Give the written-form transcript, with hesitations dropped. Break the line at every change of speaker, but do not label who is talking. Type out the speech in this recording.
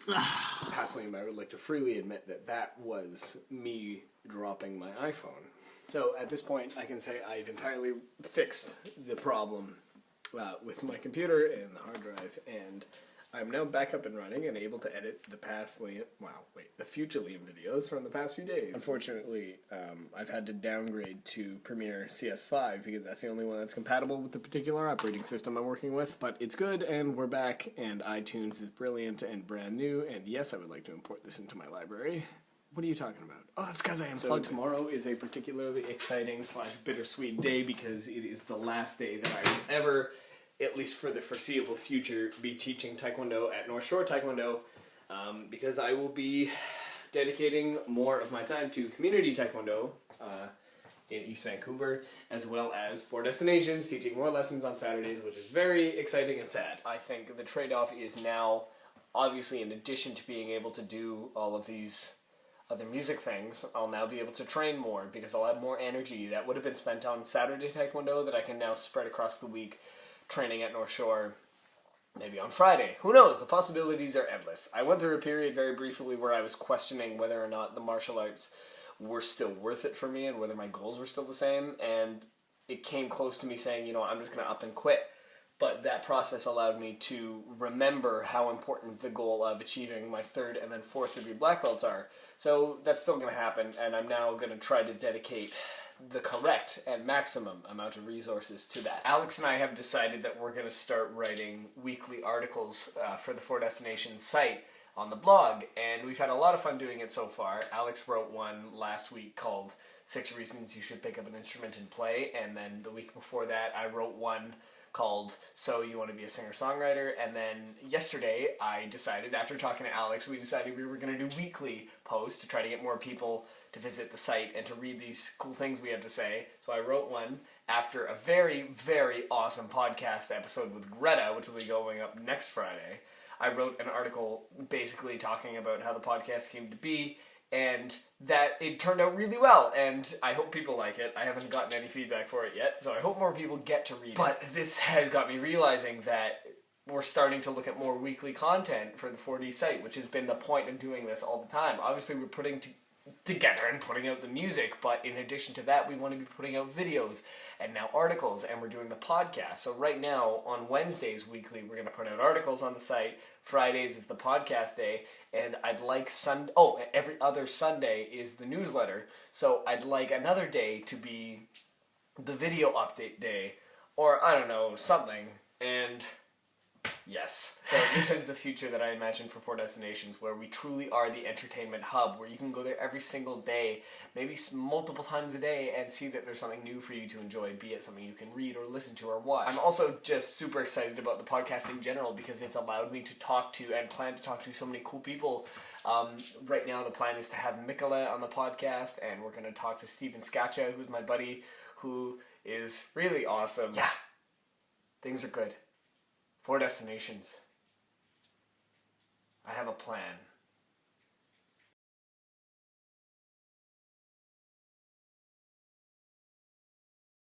Past Liam, I would like to freely admit that that was me dropping my iPhone. So at this point, I can say I've entirely fixed the problem with my computer and the hard drive, and I'm now back up and running and able to edit the the future Liam videos from the past few days. Unfortunately, I've had to downgrade to Premiere CS5 because that's the only one that's compatible with the particular operating system I'm working with. But it's good, and we're back, and iTunes is brilliant and brand new, and yes, I would like to import this into my library. What are you talking about? Oh, that's because I unplugged. So tomorrow is a particularly exciting / bittersweet day because it is the last day that I will ever, at least for the foreseeable future, be teaching Tae-Kwon-Do at North Shore Tae-Kwon-Do, because I will be dedicating more of my time to community Tae-Kwon-Do in East Vancouver, as well as 4 destinations, teaching more lessons on Saturdays, which is very exciting and sad. I think the trade-off is now, obviously, in addition to being able to do all of these other music things, I'll now be able to train more because I'll have more energy that would have been spent on Saturday Taekwondo that I can now spread across the week training at North Shore, maybe on Friday. Who knows? The possibilities are endless. I went through a period very briefly where I was questioning whether or not the martial arts were still worth it for me and whether my goals were still the same, and it came close to me saying, you know, I'm just going to up and quit. But that process allowed me to remember how important the goal of achieving my 3rd and then 4th degree black belts are. So that's still going to happen, and I'm now going to try to dedicate the correct and maximum amount of resources to that. Alex and I have decided that we're going to start writing weekly articles for the 4 Destinations site on the blog, and we've had a lot of fun doing it so far. Alex wrote one last week called 6 Reasons You Should Pick Up an Instrument and Play, and then the week before that I wrote one called So You Want to Be a Singer-Songwriter, and then yesterday I decided, after talking to Alex, we decided we were going to do weekly posts to try to get more people to visit the site and to read these cool things we have to say. So I wrote one after a very, very awesome podcast episode with Greta, which will be going up next Friday. I wrote an article basically talking about how the podcast came to be, and that it turned out really well, and I hope people like it. I haven't gotten any feedback for it yet, so I hope more people get to read it. But this has got me realizing that we're starting to look at more weekly content for the 4D site, which has been the point of doing this all the time. Obviously, we're putting together and putting out the music, but in addition to that, we want to be putting out videos and now articles, and we're doing the podcast. So right now, on Wednesdays weekly, we're going to put out articles on the site. Fridays is the podcast day, and I'd like every other Sunday is the newsletter. So I'd like another day to be the video update day, or I don't know, something. And yes, so this is the future that I imagine for 4 Destinations, where we truly are the entertainment hub, where you can go there every single day, maybe multiple times a day, and see that there's something new for you to enjoy, be it something you can read or listen to or watch. I'm also just super excited about the podcast in general because it's allowed me to talk to and plan to talk to so many cool people. Right now the plan is to have Mikola on the podcast, and we're going to talk to Steven Scaccia, who's my buddy, who is really awesome. Yeah, things are good. 4 Destinations. I have a plan.